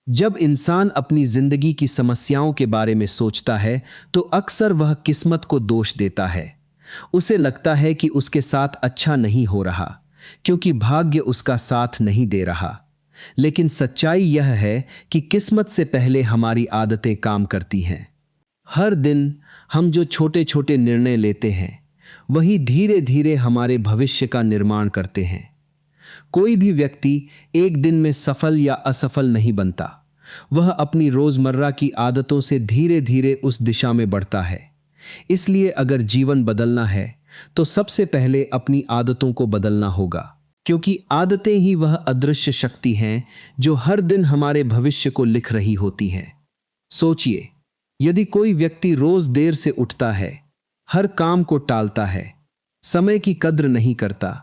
जब इंसान अपनी जिंदगी की समस्याओं के बारे में सोचता है तो अक्सर वह किस्मत को दोष देता है। उसे लगता है कि उसके साथ अच्छा नहीं हो रहा, क्योंकि भाग्य उसका साथ नहीं दे रहा। लेकिन सच्चाई यह है कि किस्मत से पहले हमारी आदतें काम करती हैं। हर दिन हम जो छोटे छोटे निर्णय लेते हैं, वही धीरे धीरे हमारे भविष्य का निर्माण करते हैं। कोई भी व्यक्ति एक दिन में सफल या असफल नहीं बनता। वह अपनी रोजमर्रा की आदतों से धीरे धीरे उस दिशा में बढ़ता है। इसलिए अगर जीवन बदलना है तो सबसे पहले अपनी आदतों को बदलना होगा, क्योंकि आदतें ही वह अदृश्य शक्ति हैं जो हर दिन हमारे भविष्य को लिख रही होती हैं। सोचिए, यदि कोई व्यक्ति रोज देर से उठता है, हर काम को टालता है, समय की कद्र नहीं करता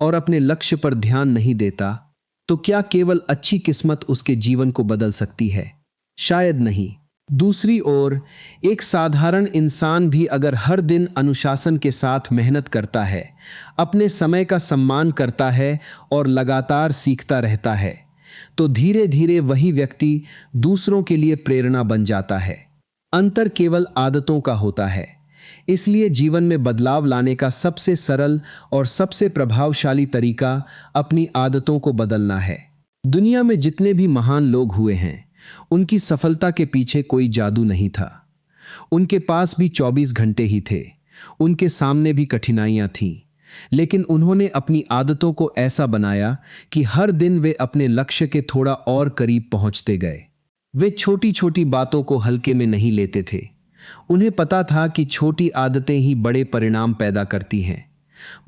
और अपने लक्ष्य पर ध्यान नहीं देता, तो क्या केवल अच्छी किस्मत उसके जीवन को बदल सकती है? शायद नहीं। दूसरी ओर, एक साधारण इंसान भी अगर हर दिन अनुशासन के साथ मेहनत करता है, अपने समय का सम्मान करता है और लगातार सीखता रहता है, तो धीरे धीरे वही व्यक्ति दूसरों के लिए प्रेरणा बन जाता है। अंतर केवल आदतों का होता है। इसलिए जीवन में बदलाव लाने का सबसे सरल और सबसे प्रभावशाली तरीका अपनी आदतों को बदलना है। दुनिया में जितने भी महान लोग हुए हैं, उनकी सफलता के पीछे कोई जादू नहीं था। उनके पास भी 24 घंटे ही थे। उनके सामने भी कठिनाइयां थीं, लेकिन उन्होंने अपनी आदतों को ऐसा बनाया कि हर दिन वे अपने लक्ष्य के थोड़ा और करीब पहुंचते गए। वे छोटी छोटी बातों को हल्के में नहीं लेते थे। उन्हें पता था कि छोटी आदतें ही बड़े परिणाम पैदा करती हैं।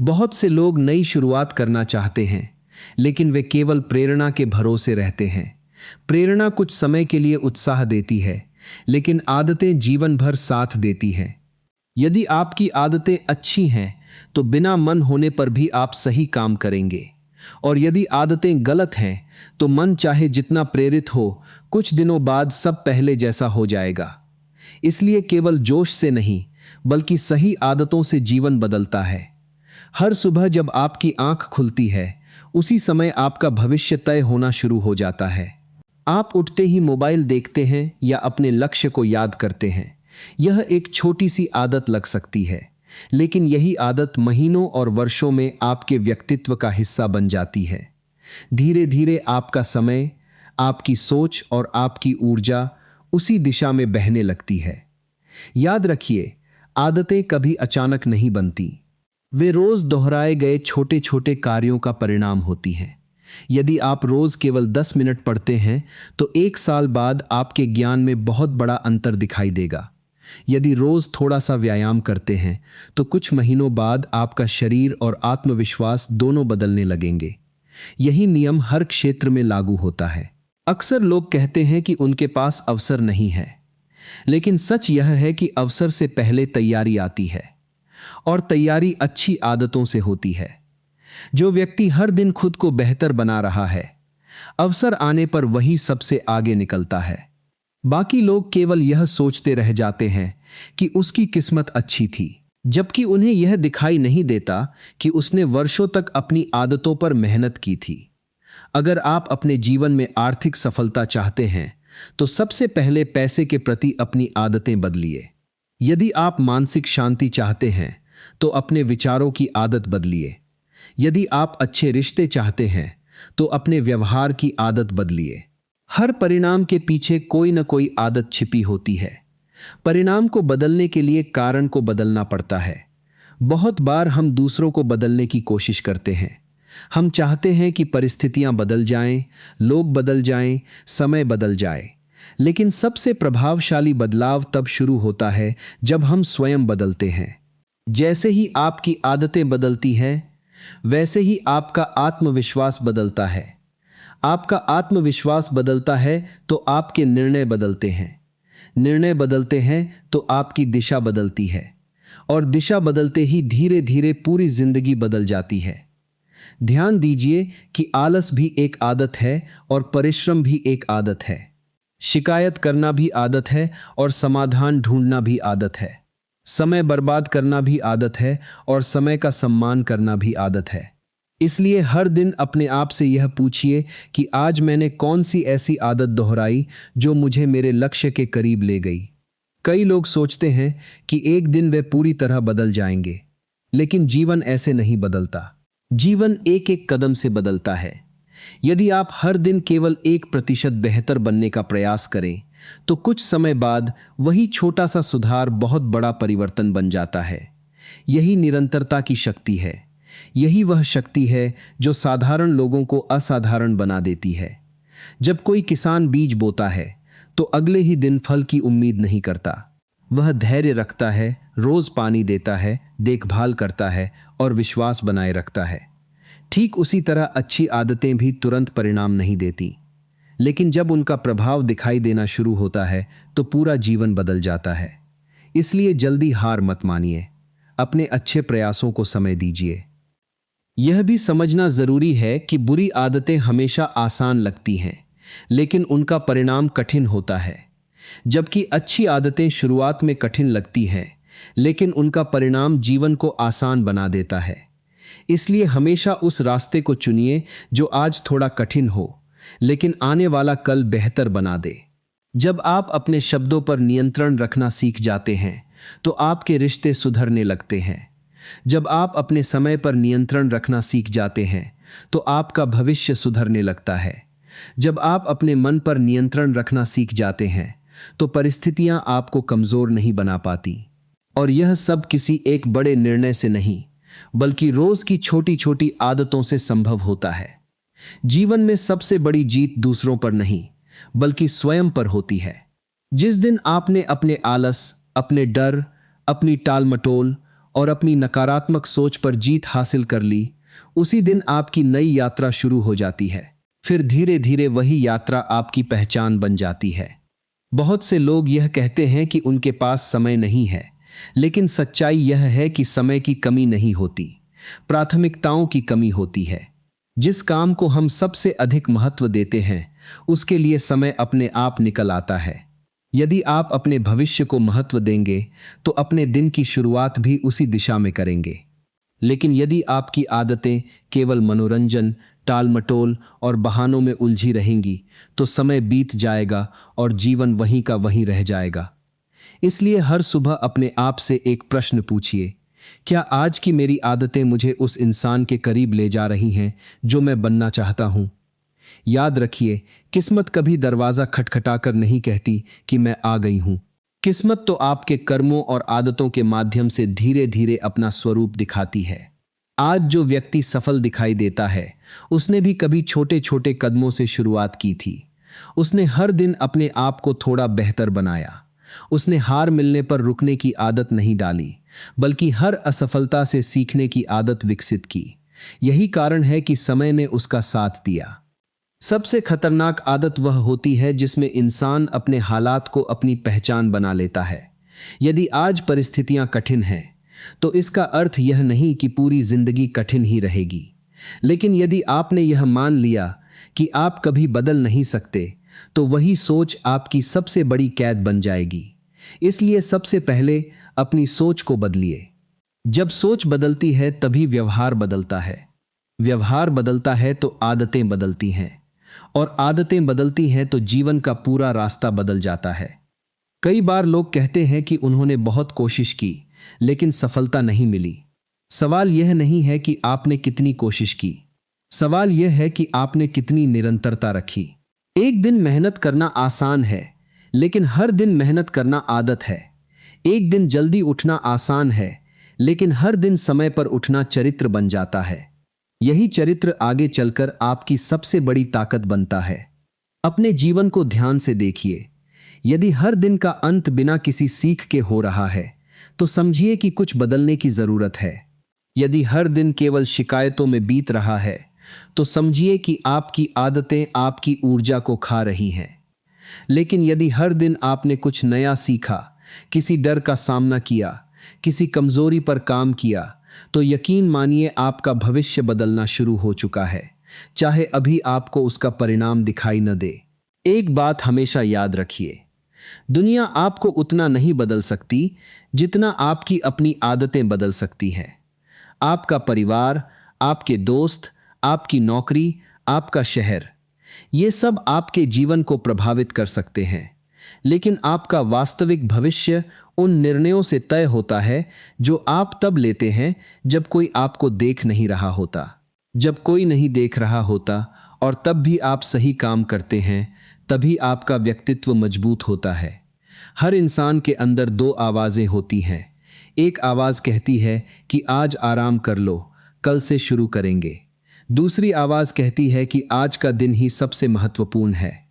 बहुत से लोग नई शुरुआत करना चाहते हैं, लेकिन वे केवल प्रेरणा के भरोसे रहते हैं। प्रेरणा कुछ समय के लिए उत्साह देती है, लेकिन आदतें जीवन भर साथ देती हैं। यदि आपकी आदतें अच्छी हैं, तो बिना मन होने पर भी आप सही काम करेंगे। और यदि आदतें गलत हैं, तो मन चाहे जितना प्रेरित हो, कुछ दिनों बाद सब पहले जैसा हो जाएगा। इसलिए केवल जोश से नहीं, बल्कि सही आदतों से जीवन बदलता है। हर सुबह जब आपकी आंख खुलती है, उसी समय आपका भविष्य तय होना शुरू हो जाता है। आप उठते ही मोबाइल देखते हैं या अपने लक्ष्य को याद करते हैं। यह एक छोटी सी आदत लग सकती है, लेकिन यही आदत महीनों और वर्षों में आपके व्यक्तित्व का हिस्सा बन जाती है। धीरे धीरे आपका समय, आपकी सोच और आपकी ऊर्जा उसी दिशा में बहने लगती है। याद रखिए, आदतें कभी अचानक नहीं बनती। वे रोज दोहराए गए छोटे छोटे कार्यों का परिणाम होती हैं। यदि आप रोज केवल 10 मिनट पढ़ते हैं, तो एक साल बाद आपके ज्ञान में बहुत बड़ा अंतर दिखाई देगा। यदि रोज थोड़ा सा व्यायाम करते हैं, तो कुछ महीनों बाद आपका शरीर और आत्मविश्वास दोनों बदलने लगेंगे। यही नियम हर क्षेत्र में लागू होता है। अक्सर लोग कहते हैं कि उनके पास अवसर नहीं है, लेकिन सच यह है कि अवसर से पहले तैयारी आती है, और तैयारी अच्छी आदतों से होती है। जो व्यक्ति हर दिन खुद को बेहतर बना रहा है, अवसर आने पर वही सबसे आगे निकलता है। बाकी लोग केवल यह सोचते रह जाते हैं कि उसकी किस्मत अच्छी थी, जबकि उन्हें यह दिखाई नहीं देता कि उसने वर्षों तक अपनी आदतों पर मेहनत की थी। अगर आप अपने जीवन में आर्थिक सफलता चाहते हैं, तो सबसे पहले पैसे के प्रति अपनी आदतें बदलिए। यदि आप मानसिक शांति चाहते हैं, तो अपने विचारों की आदत बदलिए। यदि आप अच्छे रिश्ते चाहते हैं, तो अपने व्यवहार की आदत बदलिए। हर परिणाम के पीछे कोई न कोई आदत छिपी होती है। परिणाम को बदलने के लिए कारण को बदलना पड़ता है। बहुत बार हम दूसरों को बदलने की कोशिश करते हैं। हम चाहते हैं कि परिस्थितियां बदल जाएं, लोग बदल जाएं, समय बदल जाए। लेकिन सबसे प्रभावशाली बदलाव तब शुरू होता है जब हम स्वयं बदलते हैं। जैसे ही आपकी आदतें बदलती हैं, वैसे ही आपका आत्मविश्वास बदलता है। आपका आत्मविश्वास बदलता है तो आपके निर्णय बदलते हैं। निर्णय बदलते हैं तो आपकी दिशा बदलती है, और दिशा बदलते ही धीरे धीरे पूरी जिंदगी बदल जाती है। ध्यान दीजिए कि आलस भी एक आदत है और परिश्रम भी एक आदत है। शिकायत करना भी आदत है और समाधान ढूंढना भी आदत है। समय बर्बाद करना भी आदत है और समय का सम्मान करना भी आदत है। इसलिए हर दिन अपने आप से यह पूछिए कि आज मैंने कौन सी ऐसी आदत दोहराई जो मुझे मेरे लक्ष्य के करीब ले गई। कई लोग सोचते हैं कि एक दिन वे पूरी तरह बदल जाएंगे, लेकिन जीवन ऐसे नहीं बदलता। जीवन एक एक कदम से बदलता है। यदि आप हर दिन केवल 1% बेहतर बनने का प्रयास करें, तो कुछ समय बाद वही छोटा सा सुधार बहुत बड़ा परिवर्तन बन जाता है। यही निरंतरता की शक्ति है। यही वह शक्ति है जो साधारण लोगों को असाधारण बना देती है। जब कोई किसान बीज बोता है, तो अगले ही दिन फल की उम्मीद नहीं करता। वह धैर्य रखता है, रोज पानी देता है, देखभाल करता है और विश्वास बनाए रखता है। ठीक उसी तरह अच्छी आदतें भी तुरंत परिणाम नहीं देती, लेकिन जब उनका प्रभाव दिखाई देना शुरू होता है तो पूरा जीवन बदल जाता है। इसलिए जल्दी हार मत मानिए, अपने अच्छे प्रयासों को समय दीजिए। यह भी समझना जरूरी है कि बुरी आदतें हमेशा आसान लगती हैं, लेकिन उनका परिणाम कठिन होता है, जबकि अच्छी आदतें शुरुआत में कठिन लगती हैं, लेकिन उनका परिणाम जीवन को आसान बना देता है। इसलिए हमेशा उस रास्ते को चुनिए जो आज थोड़ा कठिन हो, लेकिन आने वाला कल बेहतर बना दे। जब आप अपने शब्दों पर नियंत्रण रखना सीख जाते हैं, तो आपके रिश्ते सुधरने लगते हैं। जब आप अपने समय पर नियंत्रण रखना सीख जाते हैं, तो आपका भविष्य सुधरने लगता है। जब आप अपने मन पर नियंत्रण रखना सीख जाते हैं, तो परिस्थितियां आपको कमजोर नहीं बना पाती। और यह सब किसी एक बड़े निर्णय से नहीं, बल्कि रोज की छोटी छोटी आदतों से संभव होता है। जीवन में सबसे बड़ी जीत दूसरों पर नहीं, बल्कि स्वयं पर होती है। जिस दिन आपने अपने आलस, अपने डर, अपनी टालमटोल और अपनी नकारात्मक सोच पर जीत हासिल कर ली, उसी दिन आपकी नई यात्रा शुरू हो जाती है। फिर धीरे धीरे वही यात्रा आपकी पहचान बन जाती है। बहुत से लोग यह कहते हैं कि उनके पास समय नहीं है, लेकिन सच्चाई यह है कि समय की कमी नहीं होती, प्राथमिकताओं की कमी होती है। जिस काम को हम सबसे अधिक महत्व देते हैं, उसके लिए समय अपने आप निकल आता है। यदि आप अपने भविष्य को महत्व देंगे, तो अपने दिन की शुरुआत भी उसी दिशा में करेंगे। लेकिन यदि आपकी आदतें केवल मनोरंजन, टालमटोल और बहानों में उलझी रहेंगी, तो समय बीत जाएगा और जीवन वहीं का वहीं रह जाएगा। इसलिए हर सुबह अपने आप से एक प्रश्न पूछिए, क्या आज की मेरी आदतें मुझे उस इंसान के करीब ले जा रही हैं जो मैं बनना चाहता हूं? याद रखिए, किस्मत कभी दरवाजा खटखटाकर नहीं कहती कि मैं आ गई हूं। किस्मत तो आपके कर्मों और आदतों के माध्यम से धीरे धीरे अपना स्वरूप दिखाती है। आज जो व्यक्ति सफल दिखाई देता है, उसने भी कभी छोटे छोटे कदमों से शुरुआत की थी। उसने हर दिन अपने आप को थोड़ा बेहतर बनाया। उसने हार मिलने पर रुकने की आदत नहीं डाली, बल्कि हर असफलता से सीखने की आदत विकसित की। यही कारण है कि समय ने उसका साथ दिया। सबसे खतरनाक आदत वह होती है जिसमें इंसान अपने हालात को अपनी पहचान बना लेता है। यदि आज परिस्थितियां कठिन हैं, तो इसका अर्थ यह नहीं कि पूरी जिंदगी कठिन ही रहेगी। लेकिन यदि आपने यह मान लिया कि आप कभी बदल नहीं सकते, तो वही सोच आपकी सबसे बड़ी कैद बन जाएगी। इसलिए सबसे पहले अपनी सोच को बदलिए। जब सोच बदलती है तभी व्यवहार बदलता है। व्यवहार बदलता है तो आदतें बदलती हैं, और आदतें बदलती हैं तो जीवन का पूरा रास्ता बदल जाता है। कई बार लोग कहते हैं कि उन्होंने बहुत कोशिश की, लेकिन सफलता नहीं मिली। सवाल यह नहीं है कि आपने कितनी कोशिश की, सवाल यह है कि आपने कितनी निरंतरता रखी। एक दिन मेहनत करना आसान है, लेकिन हर दिन मेहनत करना आदत है। एक दिन जल्दी उठना आसान है, लेकिन हर दिन समय पर उठना चरित्र बन जाता है। यही चरित्र आगे चलकर आपकी सबसे बड़ी ताकत बनता है। अपने जीवन को ध्यान से देखिए। यदि हर दिन का अंत बिना किसी सीख के हो रहा है, तो समझिए कि कुछ बदलने की जरूरत है। यदि हर दिन केवल शिकायतों में बीत रहा है, तो समझिए कि आपकी आदतें आपकी ऊर्जा को खा रही हैं। लेकिन यदि हर दिन आपने कुछ नया सीखा, किसी डर का सामना किया, किसी कमजोरी पर काम किया, तो यकीन मानिए आपका भविष्य बदलना शुरू हो चुका है, चाहे अभी आपको उसका परिणाम दिखाई न दे। एक बात हमेशा याद रखिए, दुनिया आपको उतना नहीं बदल सकती जितना आपकी अपनी आदतें बदल सकती हैं। आपका परिवार, आपके दोस्त, आपकी नौकरी, आपका शहर, ये सब आपके जीवन को प्रभावित कर सकते हैं। लेकिन आपका वास्तविक भविष्य उन निर्णयों से तय होता है जो आप तब लेते हैं जब कोई आपको देख नहीं रहा होता। जब कोई नहीं देख रहा होता और तब भी आप सही काम करते हैं, तभी आपका व्यक्तित्व मजबूत होता है। हर इंसान के अंदर दो आवाज़ें होती हैं। एक आवाज़ कहती है कि आज आराम कर लो, कल से शुरू करेंगे। दूसरी आवाज़ कहती है कि आज का दिन ही सबसे महत्वपूर्ण है।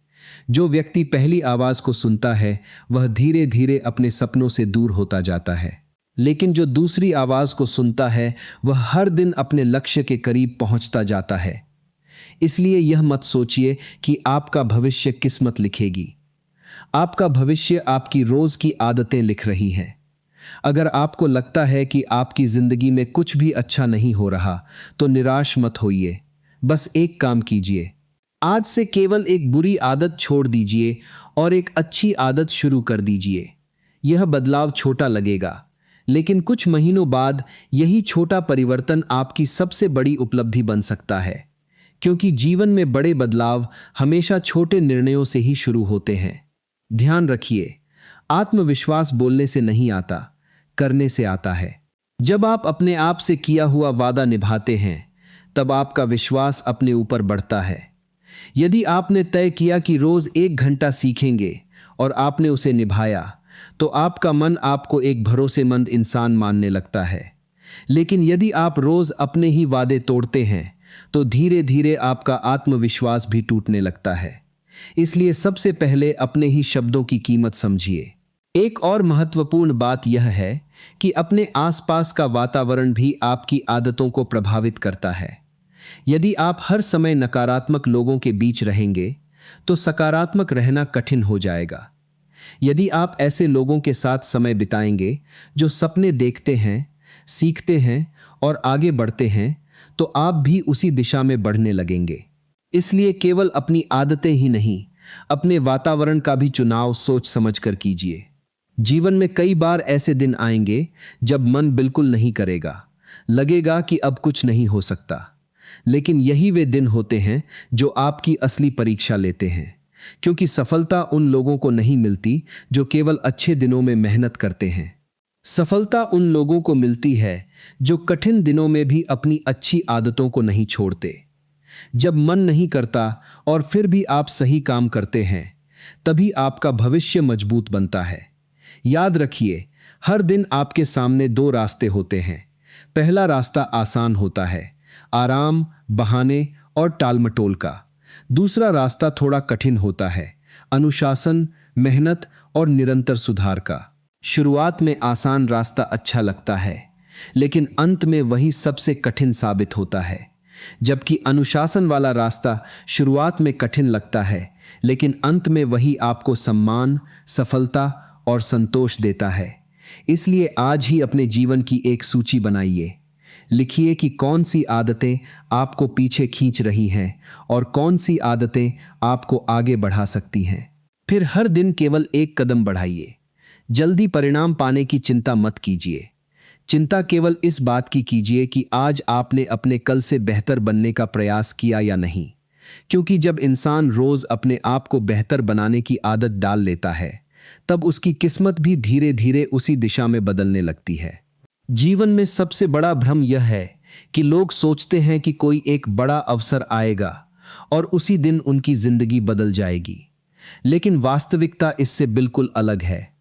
जो व्यक्ति पहली आवाज़ को सुनता है वह धीरे धीरे अपने सपनों से दूर होता जाता है, लेकिन जो दूसरी आवाज़ को सुनता है वह हर दिन अपने लक्ष्य के करीब पहुंचता जाता है। इसलिए यह मत सोचिए कि आपका भविष्य किस्मत लिखेगी। आपका भविष्य आपकी रोज की आदतें लिख रही हैं। अगर आपको लगता है कि आपकी जिंदगी में कुछ भी अच्छा नहीं हो रहा, तो निराश मत होइए। बस एक काम कीजिए, आज से केवल एक बुरी आदत छोड़ दीजिए और एक अच्छी आदत शुरू कर दीजिए। यह बदलाव छोटा लगेगा, लेकिन कुछ महीनों बाद यही छोटा परिवर्तन आपकी सबसे बड़ी उपलब्धि बन सकता है, क्योंकि जीवन में बड़े बदलाव हमेशा छोटे निर्णयों से ही शुरू होते हैं। ध्यान रखिए, आत्मविश्वास बोलने से नहीं आता, करने से आता है। जब आप अपने आप से किया हुआ वादा निभाते हैं, तब आपका विश्वास अपने ऊपर बढ़ता है। यदि आपने तय किया कि रोज 1 घंटा सीखेंगे और आपने उसे निभाया, तो आपका मन आपको एक भरोसेमंद इंसान मानने लगता है। लेकिन यदि आप रोज अपने ही वादे तोड़ते हैं, तो धीरे धीरे आपका आत्मविश्वास भी टूटने लगता है। इसलिए सबसे पहले अपने ही शब्दों की कीमत समझिए। एक और महत्वपूर्ण बात यह है कि अपने आसपास का वातावरण भी आपकी आदतों को प्रभावित करता है। यदि आप हर समय नकारात्मक लोगों के बीच रहेंगे, तो सकारात्मक रहना कठिन हो जाएगा। यदि आप ऐसे लोगों के साथ समय बिताएंगे जो सपने देखते हैं, सीखते हैं और आगे बढ़ते हैं, तो आप भी उसी दिशा में बढ़ने लगेंगे। इसलिए केवल अपनी आदतें ही नहीं, अपने वातावरण का भी चुनाव सोच समझकर कीजिए। जीवन में कई बार ऐसे दिन आएंगे जब मन बिल्कुल नहीं करेगा, लगेगा कि अब कुछ नहीं हो सकता। लेकिन यही वे दिन होते हैं जो आपकी असली परीक्षा लेते हैं, क्योंकि सफलता उन लोगों को नहीं मिलती जो केवल अच्छे दिनों में मेहनत करते हैं। सफलता उन लोगों को मिलती है जो कठिन दिनों में भी अपनी अच्छी आदतों को नहीं छोड़ते। जब मन नहीं करता और फिर भी आप सही काम करते हैं, तभी आपका भविष्य मजबूत बनता है। याद रखिए, हर दिन आपके सामने दो रास्ते होते हैं। पहला रास्ता आसान होता है, आराम, बहाने और टालमटोल का। दूसरा रास्ता थोड़ा कठिन होता है, अनुशासन, मेहनत और निरंतर सुधार का। शुरुआत में आसान रास्ता अच्छा लगता है, लेकिन अंत में वही सबसे कठिन साबित होता है। जबकि अनुशासन वाला रास्ता शुरुआत में कठिन लगता है, लेकिन अंत में वही आपको सम्मान, सफलता और संतोष देता है। इसलिए आज ही अपने जीवन की एक सूची बनाइए। लिखिए कि कौन सी आदतें आपको पीछे खींच रही हैं और कौन सी आदतें आपको आगे बढ़ा सकती हैं। फिर हर दिन केवल एक कदम बढ़ाइए। जल्दी परिणाम पाने की चिंता मत कीजिए। चिंता केवल इस बात की कीजिए कि आज आपने अपने कल से बेहतर बनने का प्रयास किया या नहीं। क्योंकि जब इंसान रोज अपने आप को बेहतर बनाने की आदत डाल लेता है, तब उसकी किस्मत भी धीरे धीरे उसी दिशा में बदलने लगती है। जीवन में सबसे बड़ा भ्रम यह है कि लोग सोचते हैं कि कोई एक बड़ा अवसर आएगा और उसी दिन उनकी जिंदगी बदल जाएगी। लेकिन वास्तविकता इससे बिल्कुल अलग है।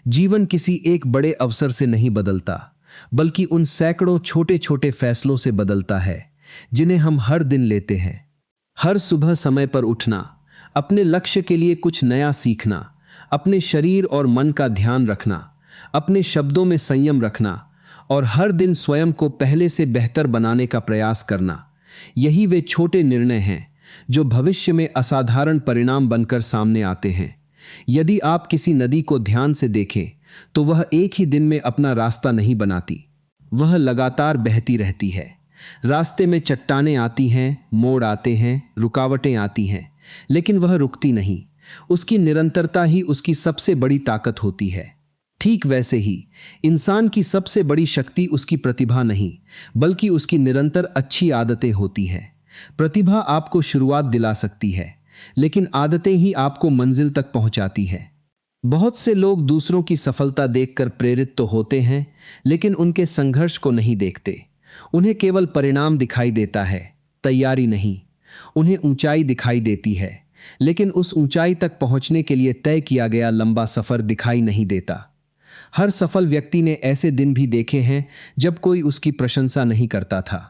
जीवन किसी एक बड़े अवसर से नहीं बदलता, बल्कि उन सैकड़ों छोटे छोटे फैसलों से बदलता है जिन्हें हम हर दिन लेते हैं। हर सुबह समय पर उठना, अपने लक्ष्य के लिए कुछ नया सीखना, अपने शरीर और मन का ध्यान रखना, अपने शब्दों में संयम रखना और हर दिन स्वयं को पहले से बेहतर बनाने का प्रयास करना, यही वे छोटे निर्णय हैं जो भविष्य में असाधारण परिणाम बनकर सामने आते हैं। यदि आप किसी नदी को ध्यान से देखें, तो वह एक ही दिन में अपना रास्ता नहीं बनाती, वह लगातार बहती रहती है। रास्ते में चट्टानें आती हैं, मोड़ आते हैं, रुकावटें आती हैं, लेकिन वह रुकती नहीं। उसकी निरंतरता ही उसकी सबसे बड़ी ताकत होती है। ठीक वैसे ही इंसान की सबसे बड़ी शक्ति उसकी प्रतिभा नहीं, बल्कि उसकी निरंतर अच्छी आदतें होती हैं। प्रतिभा आपको शुरुआत दिला सकती है, लेकिन आदतें ही आपको मंजिल तक पहुंचाती है। बहुत से लोग दूसरों की सफलता देखकर प्रेरित तो होते हैं, लेकिन उनके संघर्ष को नहीं देखते। उन्हें केवल परिणाम दिखाई देता है, तैयारी नहीं। उन्हें ऊंचाई दिखाई देती है, लेकिन उस ऊंचाई तक पहुंचने के लिए तय किया गया लंबा सफर दिखाई नहीं देता। हर सफल व्यक्ति ने ऐसे दिन भी देखे हैं जब कोई उसकी प्रशंसा नहीं करता था।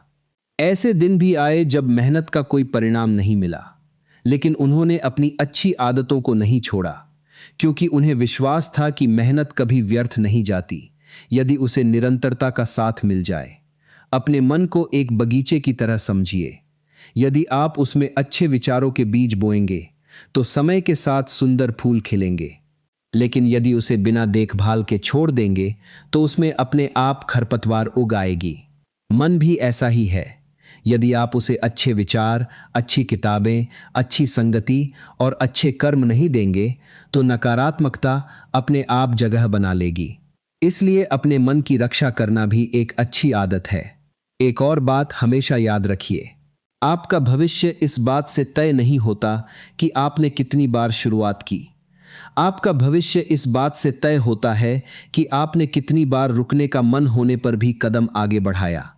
ऐसे दिन भी आए जब मेहनत का कोई परिणाम नहीं मिला, लेकिन उन्होंने अपनी अच्छी आदतों को नहीं छोड़ा, क्योंकि उन्हें विश्वास था कि मेहनत कभी व्यर्थ नहीं जाती यदि उसे निरंतरता का साथ मिल जाए। अपने मन को एक बगीचे की तरह समझिए। यदि आप उसमें अच्छे विचारों के बीज बोएंगे तो समय के साथ सुंदर फूल खिलेंगे, लेकिन यदि उसे बिना देखभाल के छोड़ देंगे तो उसमें अपने आप खरपतवार उग आएगी। मन भी ऐसा ही है। यदि आप उसे अच्छे विचार, अच्छी किताबें, अच्छी संगति और अच्छे कर्म नहीं देंगे तो नकारात्मकता अपने आप जगह बना लेगी। इसलिए अपने मन की रक्षा करना भी एक अच्छी आदत है। एक और बात हमेशा याद रखिए, आपका भविष्य इस बात से तय नहीं होता कि आपने कितनी बार शुरुआत की। आपका भविष्य इस बात से तय होता है कि आपने कितनी बार रुकने का मन होने पर भी कदम आगे बढ़ाया।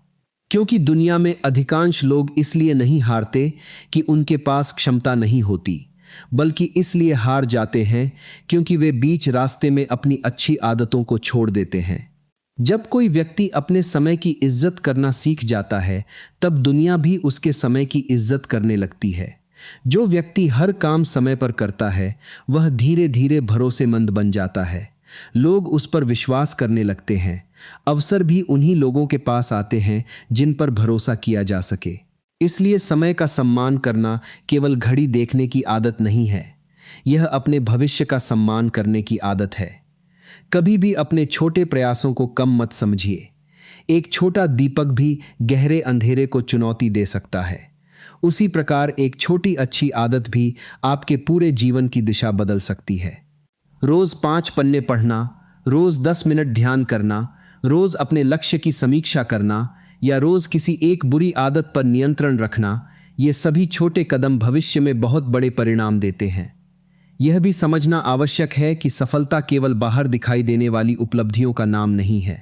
क्योंकि दुनिया में अधिकांश लोग इसलिए नहीं हारते कि उनके पास क्षमता नहीं होती, बल्कि इसलिए हार जाते हैं क्योंकि वे बीच रास्ते में अपनी अच्छी आदतों को छोड़ देते हैं। जब कोई व्यक्ति अपने समय की इज्जत करना सीख जाता है, तब दुनिया भी उसके समय की इज्जत करने लगती है। जो व्यक्ति हर काम समय पर करता है, वह धीरे धीरे भरोसेमंद बन जाता है। लोग उस पर विश्वास करने लगते हैं। अवसर भी उन्हीं लोगों के पास आते हैं जिन पर भरोसा किया जा सके। इसलिए समय का सम्मान करना केवल घड़ी देखने की आदत नहीं है, यह अपने भविष्य का सम्मान करने की आदत है। कभी भी अपने छोटे प्रयासों को कम मत समझिए। एक छोटा दीपक भी गहरे अंधेरे को चुनौती दे सकता है। उसी प्रकार एक छोटी अच्छी आदत भी आपके पूरे जीवन की दिशा बदल सकती है। रोज 5 पन्ने पढ़ना, रोज 10 मिनट ध्यान करना, रोज अपने लक्ष्य की समीक्षा करना या रोज किसी एक बुरी आदत पर नियंत्रण रखना, ये सभी छोटे कदम भविष्य में बहुत बड़े परिणाम देते हैं। यह भी समझना आवश्यक है कि सफलता केवल बाहर दिखाई देने वाली उपलब्धियों का नाम नहीं है।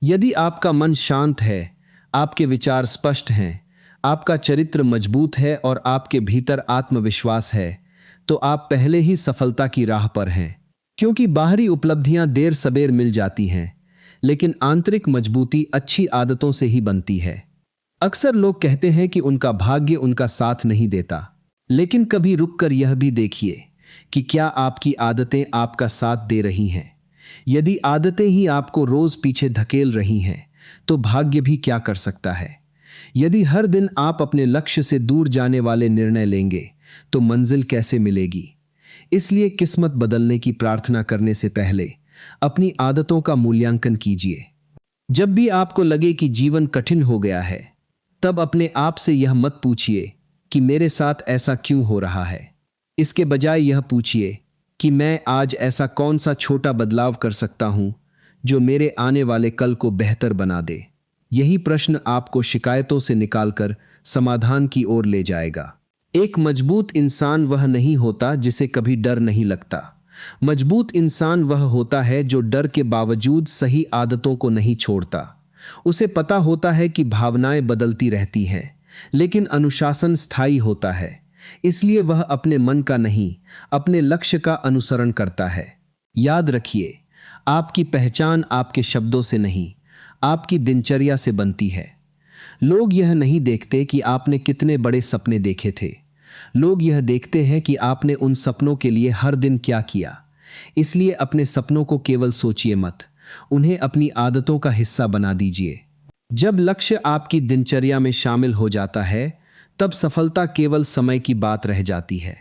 यदि आपका मन शांत है, आपके विचार स्पष्ट हैं, आपका चरित्र मजबूत है और आपके भीतर आत्मविश्वास है, तो आप पहले ही सफलता की राह पर हैं। क्योंकि बाहरी उपलब्धियां देर सबेर मिल जाती हैं, लेकिन आंतरिक मजबूती अच्छी आदतों से ही बनती है। अक्सर लोग कहते हैं कि उनका भाग्य उनका साथ नहीं देता, लेकिन कभी रुककर यह भी देखिए कि क्या आपकी आदतें आपका साथ दे रही हैं। यदि आदतें ही आपको रोज पीछे धकेल रही हैं, तो भाग्य भी क्या कर सकता है। यदि हर दिन आप अपने लक्ष्य से दूर जाने वाले निर्णय लेंगे, तो मंजिल कैसे मिलेगी। इसलिए किस्मत बदलने की प्रार्थना करने से पहले अपनी आदतों का मूल्यांकन कीजिए। जब भी आपको लगे कि जीवन कठिन हो गया है, तब अपने आप से यह मत पूछिए कि मेरे साथ ऐसा क्यों हो रहा है। इसके बजाय यह पूछिए कि मैं आज ऐसा कौन सा छोटा बदलाव कर सकता हूं जो मेरे आने वाले कल को बेहतर बना दे। यही प्रश्न आपको शिकायतों से निकालकर समाधान की ओर ले जाएगा। एक मजबूत इंसान वह नहीं होता जिसे कभी डर नहीं लगता। मजबूत इंसान वह होता है जो डर के बावजूद सही आदतों को नहीं छोड़ता। उसे पता होता है कि भावनाएं बदलती रहती हैं, लेकिन अनुशासन स्थायी होता है। इसलिए वह अपने मन का नहीं, अपने लक्ष्य का अनुसरण करता है। याद रखिए, आपकी पहचान आपके शब्दों से नहीं, आपकी दिनचर्या से बनती है। लोग यह नहीं देखते कि आपने कितने बड़े सपने देखे थे। लोग यह देखते हैं कि आपने उन सपनों के लिए हर दिन क्या किया। इसलिए अपने सपनों को केवल सोचिए मत, उन्हें अपनी आदतों का हिस्सा बना दीजिए। जब लक्ष्य आपकी दिनचर्या में शामिल हो जाता है, तब सफलता केवल समय की बात रह जाती है।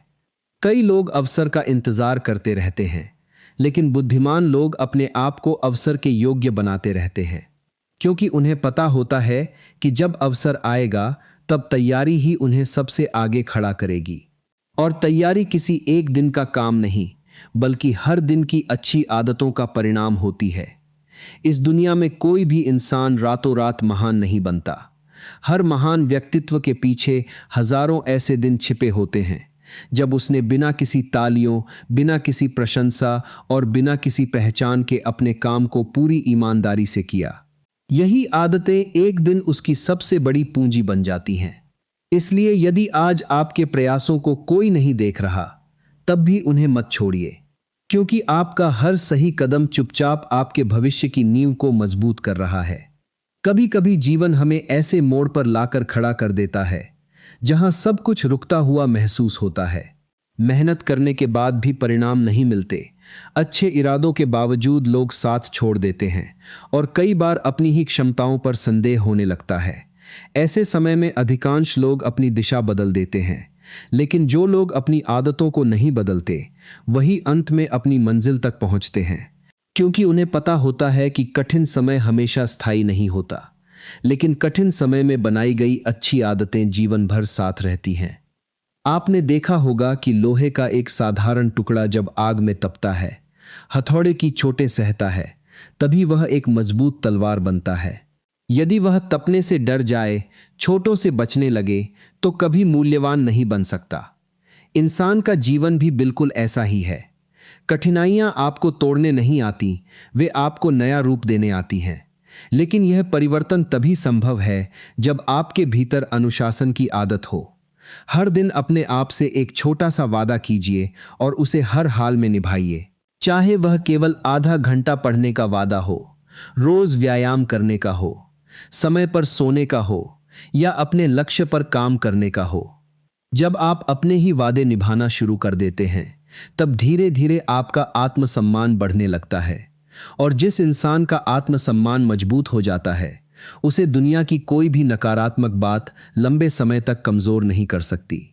कई लोग अवसर का इंतजार करते रहते हैं, लेकिन बुद्धिमान लोग अपने आप को अवसर के योग्य बनाते रहते हैं, क्योंकि उन्हें पता होता है कि जब अवसर आएगा तब तैयारी ही उन्हें सबसे आगे खड़ा करेगी। और तैयारी किसी एक दिन का काम नहीं, बल्कि हर दिन की अच्छी आदतों का परिणाम होती है। इस दुनिया में कोई भी इंसान रातों रात महान नहीं बनता। हर महान व्यक्तित्व के पीछे हजारों ऐसे दिन छिपे होते हैं जब उसने बिना किसी तालियों, बिना किसी प्रशंसा और बिना किसी पहचान के अपने काम को पूरी ईमानदारी से किया। यही आदतें एक दिन उसकी सबसे बड़ी पूंजी बन जाती हैं। इसलिए यदि आज आपके प्रयासों को कोई नहीं देख रहा, तब भी उन्हें मत छोड़िए, क्योंकि आपका हर सही कदम चुपचाप आपके भविष्य की नींव को मजबूत कर रहा है। कभी कभी जीवन हमें ऐसे मोड़ पर लाकर खड़ा कर देता है जहां सब कुछ रुकता हुआ महसूस होता है। मेहनत करने के बाद भी परिणाम नहीं मिलते। अच्छे इरादों के बावजूद लोग साथ छोड़ देते हैं और कई बार अपनी ही क्षमताओं पर संदेह होने लगता है। ऐसे समय में अधिकांश लोग अपनी दिशा बदल देते हैं, लेकिन जो लोग अपनी आदतों को नहीं बदलते वही अंत में अपनी मंजिल तक पहुंचते हैं, क्योंकि उन्हें पता होता है कि कठिन समय हमेशा स्थायी नहीं होता, लेकिन कठिन समय में बनाई गई अच्छी आदतें जीवन भर साथ रहती हैं। आपने देखा होगा कि लोहे का एक साधारण टुकड़ा जब आग में तपता है, हथौड़े की चोटें सहता है, तभी वह एक मजबूत तलवार बनता है। यदि वह तपने से डर जाए, छोटों से बचने लगे, तो कभी मूल्यवान नहीं बन सकता। इंसान का जीवन भी बिल्कुल ऐसा ही है। कठिनाइयां आपको तोड़ने नहीं आती, वे आपको नया रूप देने आती हैं। लेकिन यह परिवर्तन तभी संभव है जब आपके भीतर अनुशासन की आदत हो। हर दिन अपने आप से एक छोटा सा वादा कीजिए और उसे हर हाल में निभाइए। चाहे वह केवल आधा घंटा पढ़ने का वादा हो, रोज व्यायाम करने का हो, समय पर सोने का हो या अपने लक्ष्य पर काम करने का हो। जब आप अपने ही वादे निभाना शुरू कर देते हैं, तब धीरे धीरे आपका आत्मसम्मान बढ़ने लगता है, और जिस इंसान का आत्मसम्मान मजबूत हो जाता है, उसे दुनिया की कोई भी नकारात्मक बात लंबे समय तक कमजोर नहीं कर सकती।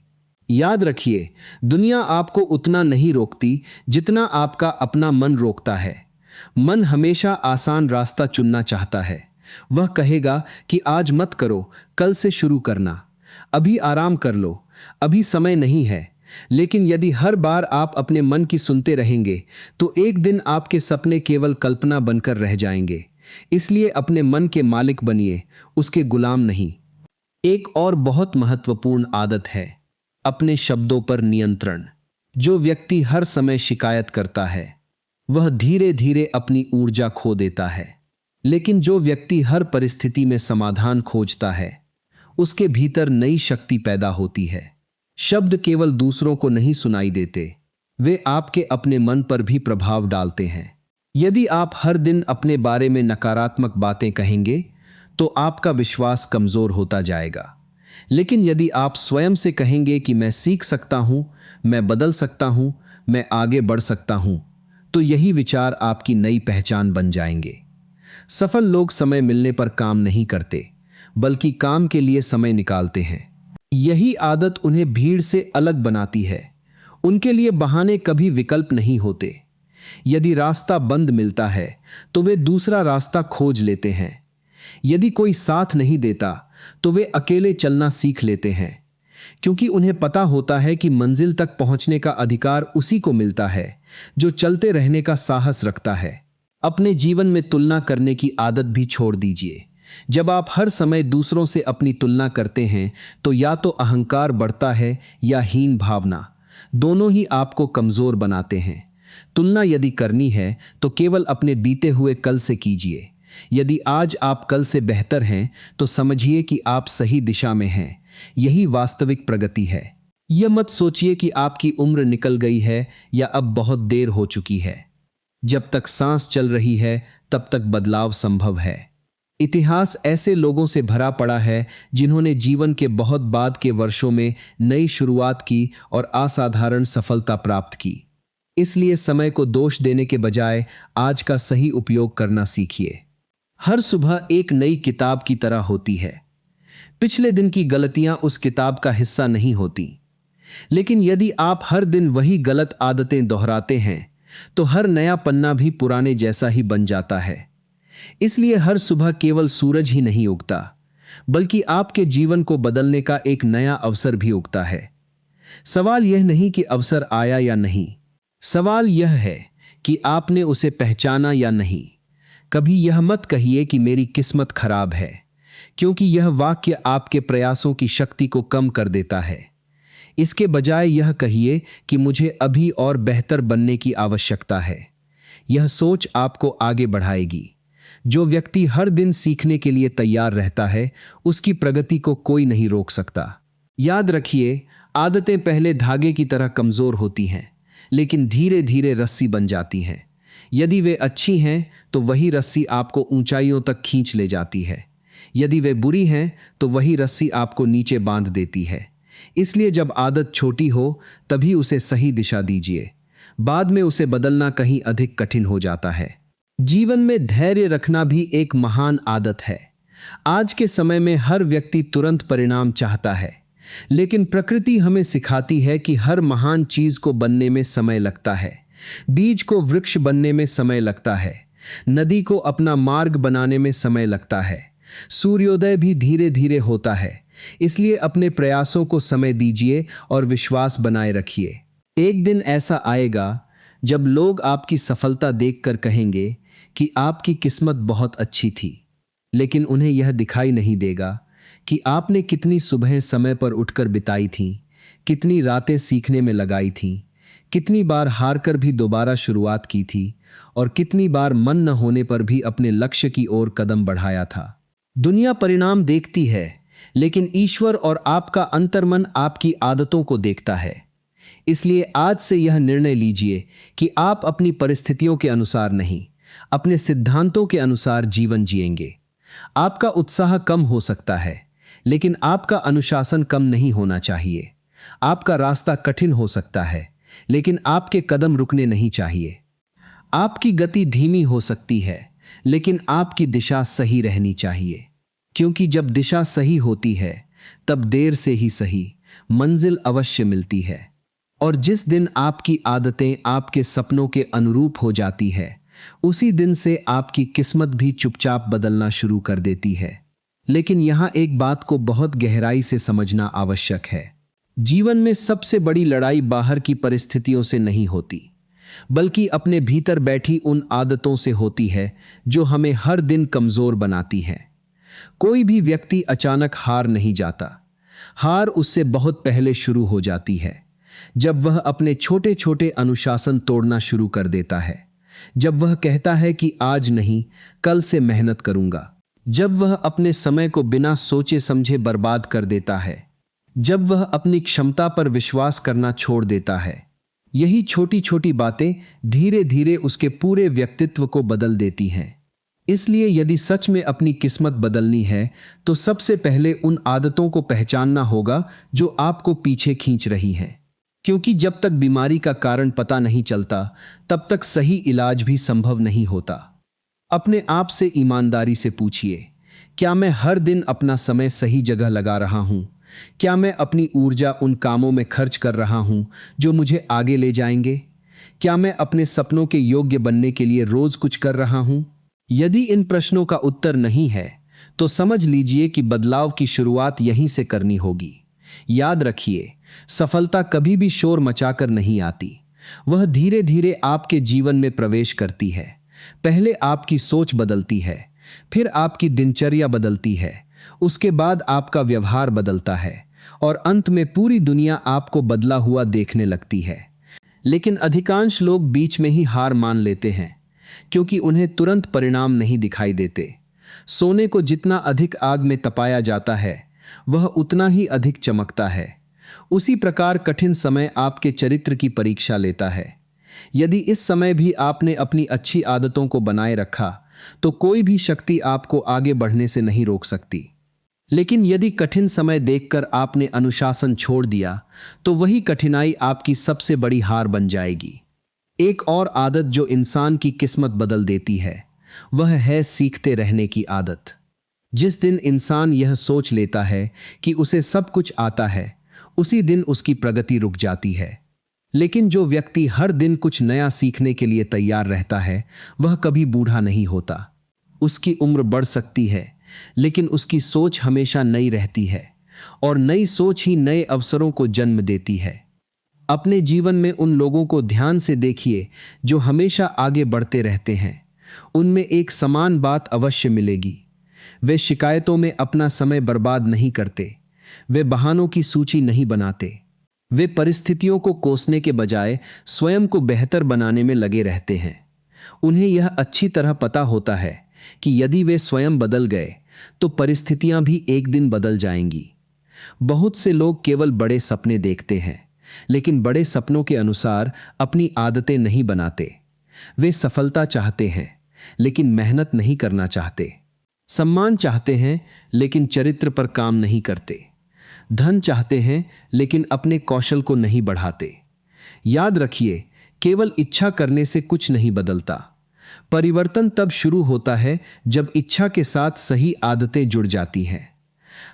याद रखिए, दुनिया आपको उतना नहीं रोकती जितना आपका अपना मन रोकता है। मन हमेशा आसान रास्ता चुनना चाहता है। वह कहेगा कि आज मत करो, कल से शुरू करना, अभी आराम कर लो, अभी समय नहीं है। लेकिन यदि हर बार आप अपने मन की सुनते रहेंगे, तो एक दिन आपके सपने केवल कल्पना बनकर रह जाएंगे। इसलिए अपने मन के मालिक बनिए, उसके गुलाम नहीं। एक और बहुत महत्वपूर्ण आदत है अपने शब्दों पर नियंत्रण। जो व्यक्ति हर समय शिकायत करता है, वह धीरे धीरे अपनी ऊर्जा खो देता है। लेकिन जो व्यक्ति हर परिस्थिति में समाधान खोजता है, उसके भीतर नई शक्ति पैदा होती है। शब्द केवल दूसरों को नहीं सुनाई देते, वे आपके अपने मन पर भी प्रभाव डालते हैं। यदि आप हर दिन अपने बारे में नकारात्मक बातें कहेंगे, तो आपका विश्वास कमजोर होता जाएगा। लेकिन यदि आप स्वयं से कहेंगे कि मैं सीख सकता हूं, मैं बदल सकता हूं, मैं आगे बढ़ सकता हूं, तो यही विचार आपकी नई पहचान बन जाएंगे। सफल लोग समय मिलने पर काम नहीं करते, बल्कि काम के लिए समय निकालते हैं। यही आदत उन्हें भीड़ से अलग बनाती है। उनके लिए बहाने कभी विकल्प नहीं होते। यदि रास्ता बंद मिलता है, तो वे दूसरा रास्ता खोज लेते हैं। यदि कोई साथ नहीं देता, तो वे अकेले चलना सीख लेते हैं, क्योंकि उन्हें पता होता है कि मंजिल तक पहुंचने का अधिकार उसी को मिलता है जो चलते रहने का साहस रखता है। अपने जीवन में तुलना करने की आदत भी छोड़ दीजिए। जब आप हर समय दूसरों से अपनी तुलना करते हैं, तो या तो अहंकार बढ़ता है या हीन भावना, दोनों ही आपको कमजोर बनाते हैं। तुलना यदि करनी है, तो केवल अपने बीते हुए कल से कीजिए। यदि आज आप कल से बेहतर हैं, तो समझिए कि आप सही दिशा में हैं। यही वास्तविक प्रगति है। यह मत सोचिए कि आपकी उम्र निकल गई है या अब बहुत देर हो चुकी है। जब तक सांस चल रही है, तब तक बदलाव संभव है। इतिहास ऐसे लोगों से भरा पड़ा है जिन्होंने जीवन के बहुत बाद के वर्षों में नई शुरुआत की और असाधारण सफलता प्राप्त की। इसलिए समय को दोष देने के बजाय आज का सही उपयोग करना सीखिए। हर सुबह एक नई किताब की तरह होती है। पिछले दिन की गलतियां उस किताब का हिस्सा नहीं होती। लेकिन यदि आप हर दिन वही गलत आदतें दोहराते हैं, तो हर नया पन्ना भी पुराने जैसा ही बन जाता है। इसलिए हर सुबह केवल सूरज ही नहीं उगता, बल्कि आपके जीवन को बदलने का एक नया अवसर भी उगता है। सवाल यह नहीं कि अवसर आया या नहीं, सवाल यह है कि आपने उसे पहचाना या नहीं। कभी यह मत कहिए कि मेरी किस्मत खराब है, क्योंकि यह वाक्य आपके प्रयासों की शक्ति को कम कर देता है। इसके बजाय यह कहिए कि मुझे अभी और बेहतर बनने की आवश्यकता है। यह सोच आपको आगे बढ़ाएगी। जो व्यक्ति हर दिन सीखने के लिए तैयार रहता है, उसकी प्रगति को कोई नहीं रोक सकता। याद रखिए, आदतें पहले धागे की तरह कमजोर होती हैं, लेकिन धीरे धीरे रस्सी बन जाती हैं। यदि वे अच्छी हैं तो वही रस्सी आपको ऊंचाइयों तक खींच ले जाती है। यदि वे बुरी हैं तो वही रस्सी आपको नीचे बांध देती है। इसलिए जब आदत छोटी हो तभी उसे सही दिशा दीजिए। बाद में उसे बदलना कहीं अधिक कठिन हो जाता है। जीवन में धैर्य रखना भी एक महान आदत है। आज के समय में हर व्यक्ति तुरंत परिणाम चाहता है, लेकिन प्रकृति हमें सिखाती है कि हर महान चीज को बनने में समय लगता है। बीज को वृक्ष बनने में समय लगता है, नदी को अपना मार्ग बनाने में समय लगता है, सूर्योदय भी धीरे धीरे होता है। इसलिए अपने प्रयासों को समय दीजिए और विश्वास बनाए रखिए। एक दिन ऐसा आएगा जब लोग आपकी सफलता देखकर कहेंगे कि आपकी किस्मत बहुत अच्छी थी, लेकिन उन्हें यह दिखाई नहीं देगा कि आपने कितनी सुबह समय पर उठकर बिताई थीं, कितनी रातें सीखने में लगाई थीं, कितनी बार हारकर भी दोबारा शुरुआत की थी और कितनी बार मन न होने पर भी अपने लक्ष्य की ओर कदम बढ़ाया था। दुनिया परिणाम देखती है, लेकिन ईश्वर और आपका अंतर्मन आपकी आदतों को देखता है। इसलिए आज से यह निर्णय लीजिए कि आप अपनी परिस्थितियों के अनुसार नहीं, अपने सिद्धांतों के अनुसार जीवन जिएंगे। आपका उत्साह कम हो सकता है, लेकिन आपका अनुशासन कम नहीं होना चाहिए। आपका रास्ता कठिन हो सकता है, लेकिन आपके कदम रुकने नहीं चाहिए। आपकी गति धीमी हो सकती है, लेकिन आपकी दिशा सही रहनी चाहिए, क्योंकि जब दिशा सही होती है तब देर से ही सही मंजिल अवश्य मिलती है। और जिस दिन आपकी आदतें आपके सपनों के अनुरूप हो जाती है, उसी दिन से आपकी किस्मत भी चुपचाप बदलना शुरू कर देती है। लेकिन यहाँ एक बात को बहुत गहराई से समझना आवश्यक है। जीवन में सबसे बड़ी लड़ाई बाहर की परिस्थितियों से नहीं होती, बल्कि अपने भीतर बैठी उन आदतों से होती है जो हमें हर दिन कमजोर बनाती हैं। कोई भी व्यक्ति अचानक हार नहीं जाता। हार उससे बहुत पहले शुरू हो जाती है, जब वह अपने छोटे छोटे अनुशासन तोड़ना शुरू कर देता है, जब वह कहता है कि आज नहीं, कल से मेहनत करूंगा, जब वह अपने समय को बिना सोचे समझे बर्बाद कर देता है, जब वह अपनी क्षमता पर विश्वास करना छोड़ देता है। यही छोटी छोटी बातें धीरे धीरे उसके पूरे व्यक्तित्व को बदल देती हैं। इसलिए यदि सच में अपनी किस्मत बदलनी है तो सबसे पहले उन आदतों को पहचानना होगा जो आपको पीछे खींच रही हैं। क्योंकि जब तक बीमारी का कारण पता नहीं चलता, तब तक सही इलाज भी संभव नहीं होता। अपने आप से ईमानदारी से पूछिए, क्या मैं हर दिन अपना समय सही जगह लगा रहा हूं? क्या मैं अपनी ऊर्जा उन कामों में खर्च कर रहा हूं जो मुझे आगे ले जाएंगे? क्या मैं अपने सपनों के योग्य बनने के लिए रोज कुछ कर रहा हूं? यदि इन प्रश्नों का उत्तर नहीं है, तो समझ लीजिए कि बदलाव की शुरुआत यहीं से करनी होगी। याद रखिए, सफलता कभी भी शोर मचाकर नहीं आती। वह धीरे धीरे आपके जीवन में प्रवेश करती है। पहले आपकी सोच बदलती है, फिर आपकी दिनचर्या बदलती है, उसके बाद आपका व्यवहार बदलता है और अंत में पूरी दुनिया आपको बदला हुआ देखने लगती है। लेकिन अधिकांश लोग बीच में ही हार मान लेते हैं, क्योंकि उन्हें तुरंत परिणाम नहीं दिखाई देते। सोने को जितना अधिक आग में तपाया जाता है, वह उतना ही अधिक चमकता है। उसी प्रकार कठिन समय आपके चरित्र की परीक्षा लेता है। यदि इस समय भी आपने अपनी अच्छी आदतों को बनाए रखा, तो कोई भी शक्ति आपको आगे बढ़ने से नहीं रोक सकती। लेकिन यदि कठिन समय देखकर आपने अनुशासन छोड़ दिया, तो वही कठिनाई आपकी सबसे बड़ी हार बन जाएगी। एक और आदत जो इंसान की किस्मत बदल देती है, वह है सीखते रहने की आदत। जिस दिन इंसान यह सोच लेता है कि उसे सब कुछ आता है, उसी दिन उसकी प्रगति रुक जाती है। लेकिन जो व्यक्ति हर दिन कुछ नया सीखने के लिए तैयार रहता है, वह कभी बूढ़ा नहीं होता। उसकी उम्र बढ़ सकती है, लेकिन उसकी सोच हमेशा नई रहती है, और नई सोच ही नए अवसरों को जन्म देती है। अपने जीवन में उन लोगों को ध्यान से देखिए जो हमेशा आगे बढ़ते रहते हैं। उनमें एक समान बात अवश्य मिलेगी। वे शिकायतों में अपना समय बर्बाद नहीं करते। वे बहानों की सूची नहीं बनाते। वे परिस्थितियों को कोसने के बजाय स्वयं को बेहतर बनाने में लगे रहते हैं। उन्हें यह अच्छी तरह पता होता है कि यदि वे स्वयं बदल गए तो परिस्थितियां भी एक दिन बदल जाएंगी। बहुत से लोग केवल बड़े सपने देखते हैं, लेकिन बड़े सपनों के अनुसार अपनी आदतें नहीं बनाते। वे सफलता चाहते हैं, लेकिन मेहनत नहीं करना चाहते। सम्मान चाहते हैं, लेकिन चरित्र पर काम नहीं करते। धन चाहते हैं, लेकिन अपने कौशल को नहीं बढ़ाते। याद रखिए, केवल इच्छा करने से कुछ नहीं बदलता। परिवर्तन तब शुरू होता है जब इच्छा के साथ सही आदतें जुड़ जाती हैं।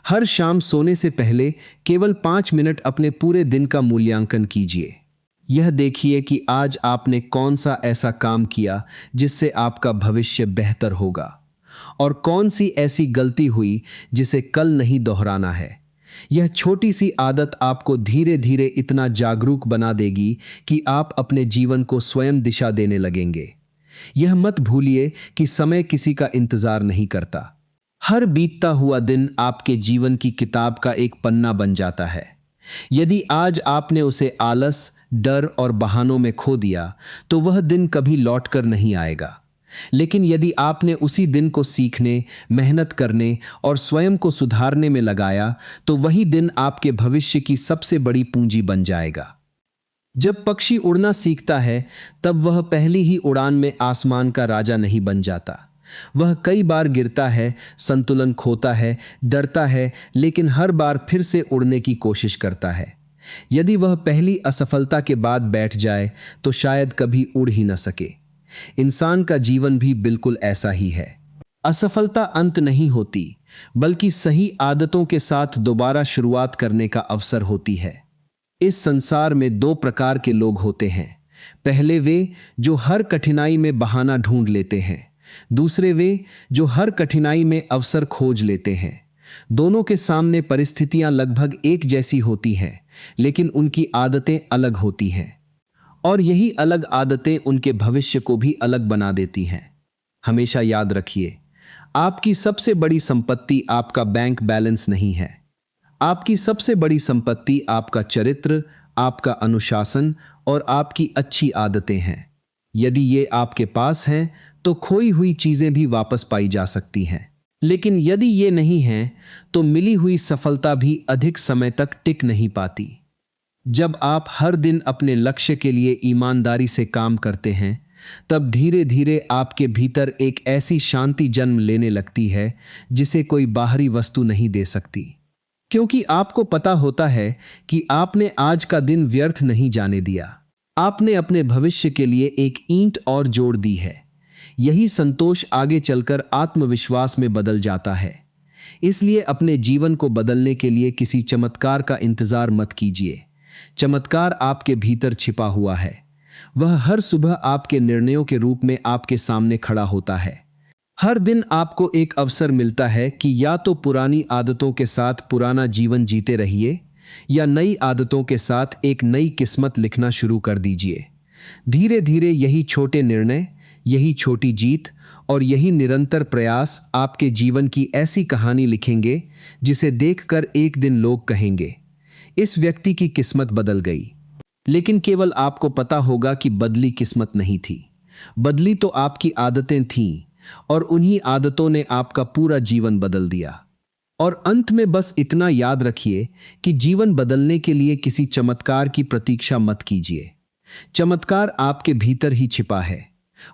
हर शाम सोने से पहले केवल 5 मिनट अपने पूरे दिन का मूल्यांकन कीजिए। यह देखिए कि आज आपने कौन सा ऐसा काम किया जिससे आपका भविष्य बेहतर होगा, और कौन सी ऐसी गलती हुई जिसे कल नहीं दोहराना है। यह छोटी सी आदत आपको धीरे धीरे इतना जागरूक बना देगी कि आप अपने जीवन को स्वयं दिशा देने लगेंगे। यह मत भूलिए कि समय किसी का इंतजार नहीं करता। हर बीतता हुआ दिन आपके जीवन की किताब का एक पन्ना बन जाता है। यदि आज आपने उसे आलस, डर और बहानों में खो दिया, तो वह दिन कभी लौटकर नहीं आएगा। लेकिन यदि आपने उसी दिन को सीखने, मेहनत करने और स्वयं को सुधारने में लगाया, तो वही दिन आपके भविष्य की सबसे बड़ी पूंजी बन जाएगा। जब पक्षी उड़ना सीखता है, तब वह पहली ही उड़ान में आसमान का राजा नहीं बन जाता। वह कई बार गिरता है, संतुलन खोता है, डरता है, लेकिन हर बार फिर से उड़ने की कोशिश करता है। यदि वह पहली असफलता के बाद बैठ जाए, तो शायद कभी उड़ ही न सके। इंसान का जीवन भी बिल्कुल ऐसा ही है। असफलता अंत नहीं होती, बल्कि सही आदतों के साथ दोबारा शुरुआत करने का अवसर होती है। इस संसार में दो प्रकार के लोग होते हैं। पहले वे जो हर कठिनाई में बहाना ढूंढ लेते हैं, दूसरे वे जो हर कठिनाई में अवसर खोज लेते हैं। दोनों के सामने परिस्थितियां लगभग एक जैसी होती हैं, लेकिन उनकी आदतें अलग होती हैं, और यही अलग आदतें उनके भविष्य को भी अलग बना देती हैं। हमेशा याद रखिए, आपकी सबसे बड़ी संपत्ति आपका बैंक बैलेंस नहीं है। आपकी सबसे बड़ी संपत्ति आपका चरित्र, आपका अनुशासन और आपकी अच्छी आदतें हैं। यदि ये आपके पास हैं, तो खोई हुई चीजें भी वापस पाई जा सकती हैं। लेकिन यदि ये नहीं हैं, तो मिली हुई सफलता भी अधिक समय तक टिक नहीं पाती। जब आप हर दिन अपने लक्ष्य के लिए ईमानदारी से काम करते हैं, तब धीरे धीरे आपके भीतर एक ऐसी शांति जन्म लेने लगती है जिसे कोई बाहरी वस्तु नहीं दे सकती। क्योंकि आपको पता होता है कि आपने आज का दिन व्यर्थ नहीं जाने दिया। आपने अपने भविष्य के लिए एक ईंट और जोड़ दी है। यही संतोष आगे चलकर आत्मविश्वास में बदल जाता है। इसलिए अपने जीवन को बदलने के लिए किसी चमत्कार का इंतजार मत कीजिए। चमत्कार आपके भीतर छिपा हुआ है। वह हर सुबह आपके निर्णयों के रूप में आपके सामने खड़ा होता है। हर दिन आपको एक अवसर मिलता है कि या तो पुरानी आदतों के साथ पुराना जीवन जीते रहिए, या नई आदतों के साथ एक नई किस्मत लिखना शुरू कर दीजिए। धीरे धीरे यही छोटे निर्णय, यही छोटी जीत और यही निरंतर प्रयास आपके जीवन की ऐसी कहानी लिखेंगे जिसे देखकर एक दिन लोग कहेंगे, इस व्यक्ति की किस्मत बदल गई। लेकिन केवल आपको पता होगा कि बदली किस्मत नहीं थी, बदली तो आपकी आदतें थीं, और उन्हीं आदतों ने आपका पूरा जीवन बदल दिया। और अंत में बस इतना याद रखिए कि जीवन बदलने के लिए किसी चमत्कार की प्रतीक्षा मत कीजिए। चमत्कार आपके भीतर ही छिपा है।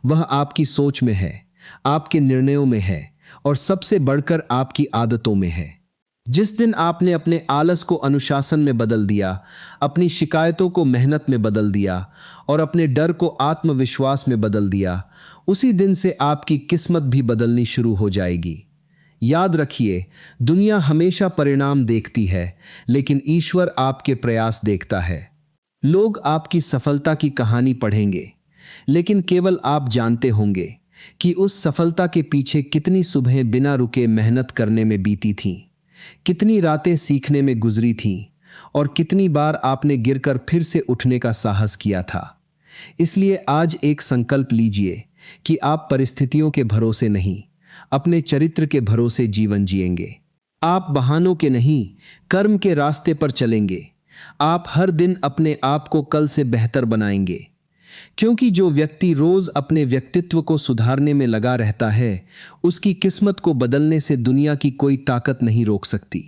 वह आपकी सोच में है, आपके निर्णयों में है, और सबसे बढ़कर आपकी आदतों में है। जिस दिन आपने अपने आलस को अनुशासन में बदल दिया, अपनी शिकायतों को मेहनत में बदल दिया और अपने डर को आत्मविश्वास में बदल दिया, उसी दिन से आपकी किस्मत भी बदलनी शुरू हो जाएगी। याद रखिए, दुनिया हमेशा परिणाम देखती है, लेकिन ईश्वर आपके प्रयास देखता है। लोग आपकी सफलता की कहानी पढ़ेंगे, लेकिन केवल आप जानते होंगे कि उस सफलता के पीछे कितनी सुबहें बिना रुके मेहनत करने में बीती थीं, कितनी रातें सीखने में गुजरी थीं, और कितनी बार आपने गिरकर फिर से उठने का साहस किया था। इसलिए आज एक संकल्प लीजिए कि आप परिस्थितियों के भरोसे नहीं, अपने चरित्र के भरोसे जीवन जिएंगे। आप बहानों के नहीं, कर्म के रास्ते पर चलेंगे। आप हर दिन अपने आप को कल से बेहतर बनाएंगे, क्योंकि जो व्यक्ति रोज अपने व्यक्तित्व को सुधारने में लगा रहता है, उसकी किस्मत को बदलने से दुनिया की कोई ताकत नहीं रोक सकती।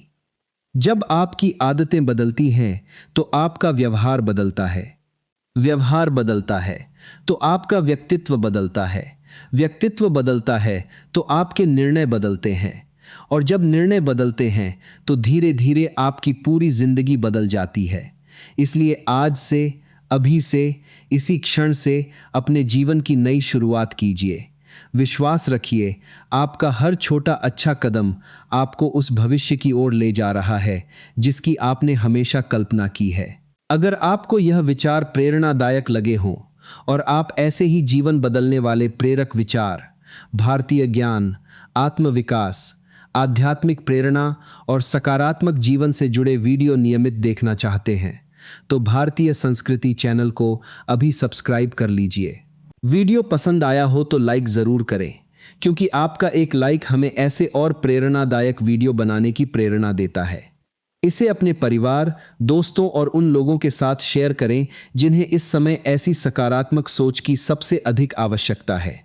जब आपकी आदतें बदलती हैं तो आपका व्यवहार बदलता है, व्यवहार बदलता है तो आपका व्यक्तित्व बदलता है, व्यक्तित्व बदलता है तो आपके निर्णय बदलते हैं, और जब निर्णय बदलते हैं तो धीरे धीरे आपकी पूरी जिंदगी बदल जाती है। इसलिए आज से, अभी से, इसी क्षण से अपने जीवन की नई शुरुआत कीजिए। विश्वास रखिए, आपका हर छोटा अच्छा कदम आपको उस भविष्य की ओर ले जा रहा है जिसकी आपने हमेशा कल्पना की है। अगर आपको यह विचार प्रेरणादायक लगे हों और आप ऐसे ही जीवन बदलने वाले प्रेरक विचार, भारतीय ज्ञान, आत्मविकास, आध्यात्मिक प्रेरणा और सकारात्मक जीवन से जुड़े वीडियो नियमित देखना चाहते हैं, तो भारतीय संस्कृति चैनल को अभी सब्सक्राइब कर लीजिए। वीडियो पसंद आया हो तो लाइक ज़रूर करें, क्योंकि आपका एक लाइक हमें ऐसे और प्रेरणादायक वीडियो बनाने की प्रेरणा देता है। इसे अपने परिवार, दोस्तों और उन लोगों के साथ शेयर करें जिन्हें इस समय ऐसी सकारात्मक सोच की सबसे अधिक आवश्यकता है।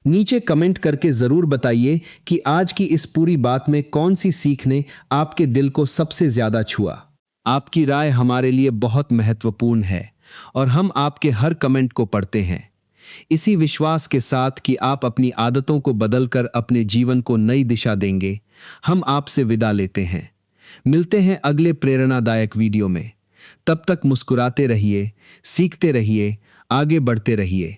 नीचे कमेंट करके ज़रूर बताइए कि आज की इस पूरी बात में कौन सी सीख ने आपके दिल को सबसे ज़्यादा छुआ। आपकी राय हमारे लिए बहुत महत्वपूर्ण है और हम आपके हर कमेंट को पढ़ते हैं। इसी विश्वास के साथ कि आप अपनी आदतों को बदलकर अपने जीवन को नई दिशा देंगे, हम आपसे विदा लेते हैं। मिलते हैं अगले प्रेरणादायक वीडियो में। तब तक मुस्कुराते रहिए, सीखते रहिए, आगे बढ़ते रहिए।